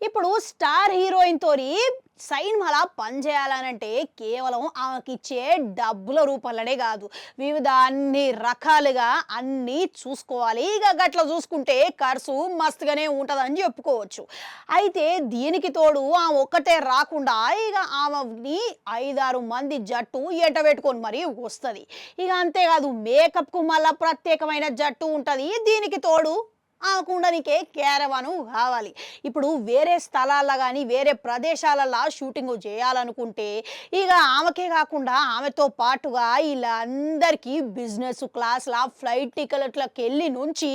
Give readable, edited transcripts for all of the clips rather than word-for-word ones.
ఇప్పుడు star heroine తోని సినిమాలా పనిచేయాలనంటే కేవలం ఆమెకిచ్చే డబ్బుల రూపంలోనే కాదు, వివిధ అన్ని రకాలుగా అన్నీ చూసుకోవాలి. ఇక గట్ల చూసుకుంటే ఖర్చు మస్తుగానే ఉంటుందని చెప్పుకోవచ్చు. అయితే దీనికి తోడు ఆమె ఒక్కటే రాకుండా ఇక ఆమెని 5-6 మంది జట్టు ఎంటబెట్టుకొని మరి వస్తుంది. ఇక అంతేకాదు, మేకప్కు మళ్ళా ప్రత్యేకమైన జట్టు ఉంటుంది. దీనికి తోడు ఆకుండనికే క్యారవాను కావాలి. ఇప్పుడు వేరే స్థలాల్లో కానీ వేరే ప్రదేశాలలో షూటింగ్ చేయాలనుకుంటే ఇక ఆమెకే కాకుండా ఆమెతో పాటుగా వీళ్ళందరికీ బిజినెస్ క్లాస్ల ఫ్లైట్ టికెట్లకు వెళ్ళి నుంచి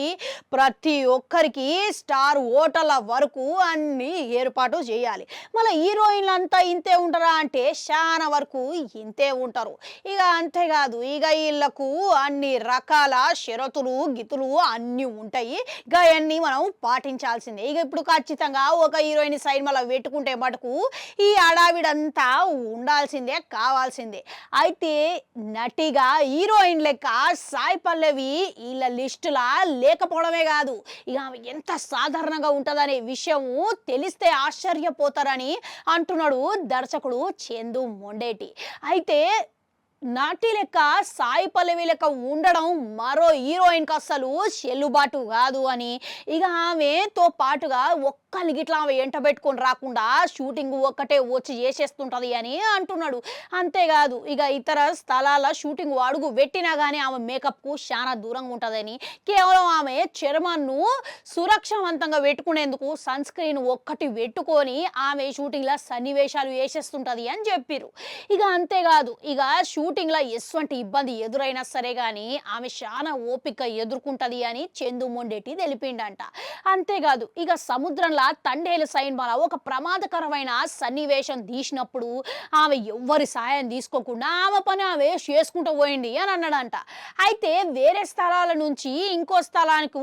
ప్రతి ఒక్కరికి స్టార్ హోటళ్ళ వరకు అన్నీ ఏర్పాటు చేయాలి. మళ్ళీ హీరోయిన్లు అంతా ఇంతే ఉంటారా అంటే చాలా వరకు ఇంతే ఉంటారు. ఇక అంతేకాదు, ఇక వీళ్ళకు అన్ని రకాల షరతులు గితులు అన్నీ ఉంటాయి. ఇవన్నీ మనం పాటించాల్సిందే. ఇక ఇప్పుడు ఖచ్చితంగా ఒక హీరోయిన్ సినిమాలో పెట్టుకుంటే మటుకు ఈ అడావిడంతా ఉండాల్సిందే, కావాల్సిందే. అయితే నటిగా హీరోయిన్ లెక్క సాయి పల్లవి వీళ్ళ లిస్టులా లేకపోవడమే కాదు, ఇక ఆమె ఎంత సాధారణంగా ఉంటుందనే విషయము తెలిస్తే ఆశ్చర్యపోతారని అంటున్నాడు దర్శకుడు చందు మొండేటి. అయితే నటి లెక్క సాయి పల్లవి లెక్క ఉండడం మరో హీరోయిన్కి అస్సలు చెల్లుబాటు కాదు అని, ఇక ఆమెతో పాటుగా ఒక్కళ్ళు గిట్లా ఆమె ఎంట పెట్టుకొని రాకుండా షూటింగ్ ఒక్కటే వచ్చి చేసేస్తుంటుంది అని అంటున్నాడు. అంతేకాదు, ఇక ఇతర స్థలాల షూటింగ్ అడుగు పెట్టినా కానీ ఆమె మేకప్కు చాలా దూరంగా ఉంటుందని, కేవలం ఆమె చర్మాన్ని సురక్షవంతంగా పెట్టుకునేందుకు సన్ స్క్రీన్ ఒక్కటి పెట్టుకొని ఆమె షూటింగ్లో సన్నివేశాలు వేసేస్తుంటుంది అని చెప్పారు. ఇక అంతేకాదు, ఇక షూటింగ్లో ఎటువంటి ఇబ్బంది ఎదురైనా సరే కానీ ఆమె చాలా ఓపిక ఎదుర్కొంటుంది అని చందు మొండేటి తెలిపిండంట. అంతేకాదు, ఇక సముద్రంలో తండేలు సినిమాలో ఒక ప్రమాదకరమైన సన్నివేశం తీసినప్పుడు ఆమె ఎవ్వరి సాయం తీసుకోకుండా ఆమె పని ఆమె చేసుకుంటూ పోయింది అని అన్నాడంట. అయితే వేరే స్థలాల నుంచి ఇంకో స్థలానికి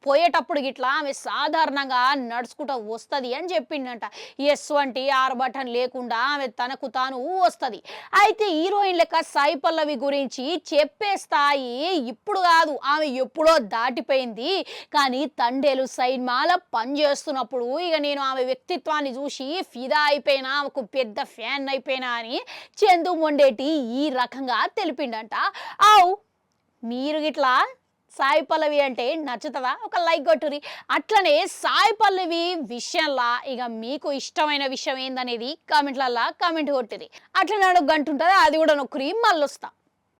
పోయేటప్పుడు గిట్లా ఆమె సాధారణంగా నడుచుకుంటూ వస్తుంది అని చెప్పిండంట. ఎటువంటి ఆర్భటం లేకుండా ఆమె తనకు తాను వస్తుంది. అయితే హీరోయిన్ లెక్క సాయి పల్లవి గురించి చెప్పే స్థాయి ఇప్పుడు కాదు, ఆమె ఎప్పుడో దాటిపోయింది. కానీ తండేలు సినిమాల పనిచేస్తున్నప్పుడు ఇక నేను ఆమె వ్యక్తిత్వాన్ని చూసి ఫిదా అయిపోయినా, ఆమెకు పెద్ద ఫ్యాన్ అయిపోయినా అని చందు మొండేటి ఈ రకంగా తెలిపిండంట. ఆవు మీరు గిట్లా సాయి పల్లవి అంటే నచ్చుతుందా? ఒక లైక్ కొట్టురి. అట్లనే సాయి పల్లవి విషయంలో ఇక మీకు ఇష్టమైన విషయం ఏందనేది కామెంట్లల్లో కామెంట్ కొట్టురి. అట్లనే గంట ఉంటుంది, అది కూడా నొక్కురి. మళ్ళీ వస్తా.